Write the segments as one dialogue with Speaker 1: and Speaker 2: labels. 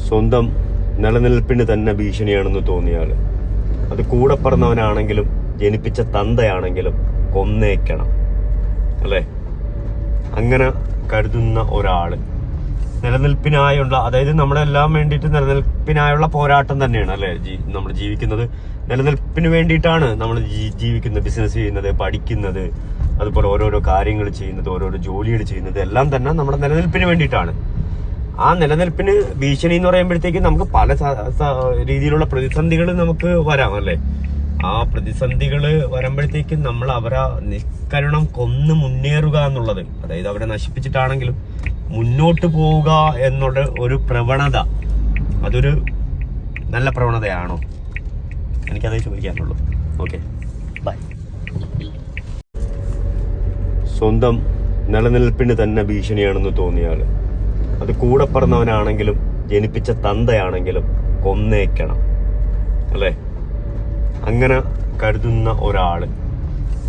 Speaker 1: സ്വന്തം നിലനിൽപ്പിന് തന്നെ ഭീഷണിയാണെന്ന് തോന്നിയാൽ അത് കൂടെ പറഞ്ഞവനാണെങ്കിലും ജനിപ്പിച്ച തന്തയാണെങ്കിലും കൊന്നേക്കണം അല്ലേ? അങ്ങനെ കരുതുന്ന ഒരാള് നിലനിൽപ്പിനായുള്ള, അതായത് നമ്മളെല്ലാം വേണ്ടിയിട്ട് നിലനിൽപ്പിനായുള്ള പോരാട്ടം തന്നെയാണ് അല്ലെ നമ്മൾ ജീവിക്കുന്നത്. നിലനിൽപ്പിന് വേണ്ടിയിട്ടാണ് നമ്മൾ ജീവിക്കുന്നത്, ബിസിനസ് ചെയ്യുന്നത്, പഠിക്കുന്നത്, അതുപോലെ ഓരോരോ കാര്യങ്ങൾ ചെയ്യുന്നത്, ഓരോരോ ജോലികൾ ചെയ്യുന്നത്, എല്ലാം തന്നെ നമ്മുടെ നിലനിൽപ്പിന് വേണ്ടിയിട്ടാണ്. ആ നിലനിൽപ്പിന് ഭീഷണി എന്ന് പറയുമ്പോഴത്തേക്ക് നമുക്ക് പല രീതിയിലുള്ള പ്രതിസന്ധികൾ നമുക്ക് വരാം അല്ലെ? ആ പ്രതിസന്ധികൾ വരുമ്പോഴത്തേക്കും നമ്മൾ അവരെ നിഷ്കരുണം കൊന്ന് മുന്നേറുക എന്നുള്ളത്, അതായത് അവരെ നശിപ്പിച്ചിട്ടാണെങ്കിലും മുന്നോട്ട് പോവുക എന്നുള്ള ഒരു പ്രവണത, അതൊരു നല്ല പ്രവണതയാണോ? എനിക്കതേ ചോദിക്കാനുള്ളൂ. Okay, by. സ്വന്തം നിലനിൽപ്പിന് തന്നെ ഭീഷണിയാണെന്ന് തോന്നിയാൽ അത് കൂടെ പറഞ്ഞവനാണെങ്കിലും ജനിപ്പിച്ച തന്തയാണെങ്കിലും കൊന്നേക്കണം അല്ലേ? അങ്ങനെ കരുതുന്ന ഒരാള്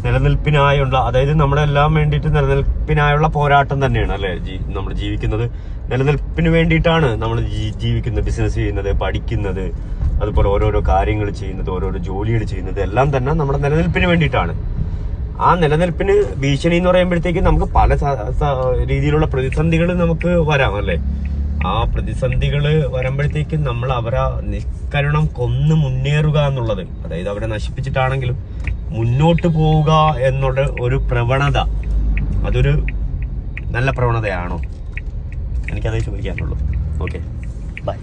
Speaker 1: നിലനിൽപ്പിനായുള്ള, അതായത് നമ്മളെല്ലാം വേണ്ടിയിട്ട് നിലനിൽപ്പിനായുള്ള പോരാട്ടം തന്നെയാണ് അല്ലെ നമ്മൾ ജീവിക്കുന്നത്. നിലനിൽപ്പിന് വേണ്ടിയിട്ടാണ് നമ്മൾ ജീവിക്കുന്നത്, ബിസിനസ് ചെയ്യുന്നത്, പഠിക്കുന്നത്, അതുപോലെ ഓരോരോ കാര്യങ്ങൾ ചെയ്യുന്നത്, ഓരോരോ ജോലികൾ ചെയ്യുന്നത്, എല്ലാം തന്നെ നമ്മുടെ നിലനിൽപ്പിന് വേണ്ടിയിട്ടാണ്. ആ നിലനിൽപ്പിന് ഭീഷണി എന്ന് പറയുമ്പോഴത്തേക്ക് നമുക്ക് പല രീതിയിലുള്ള പ്രതിസന്ധികൾ നമുക്ക് വരാം അല്ലെ? ആ പ്രതിസന്ധികൾ വരുമ്പോഴത്തേക്കും നമ്മൾ അവരെ നിഷ്കരുണം കൊന്ന് മുന്നേറുക എന്നുള്ളത്, അതായത് അവരെ നശിപ്പിച്ചിട്ടാണെങ്കിലും മുന്നോട്ട് പോവുക എന്നുള്ള ഒരു പ്രവണത, അതൊരു നല്ല പ്രവണതയാണോ? എനിക്കതേ ചോദിക്കാനുള്ളൂ. Okay, by.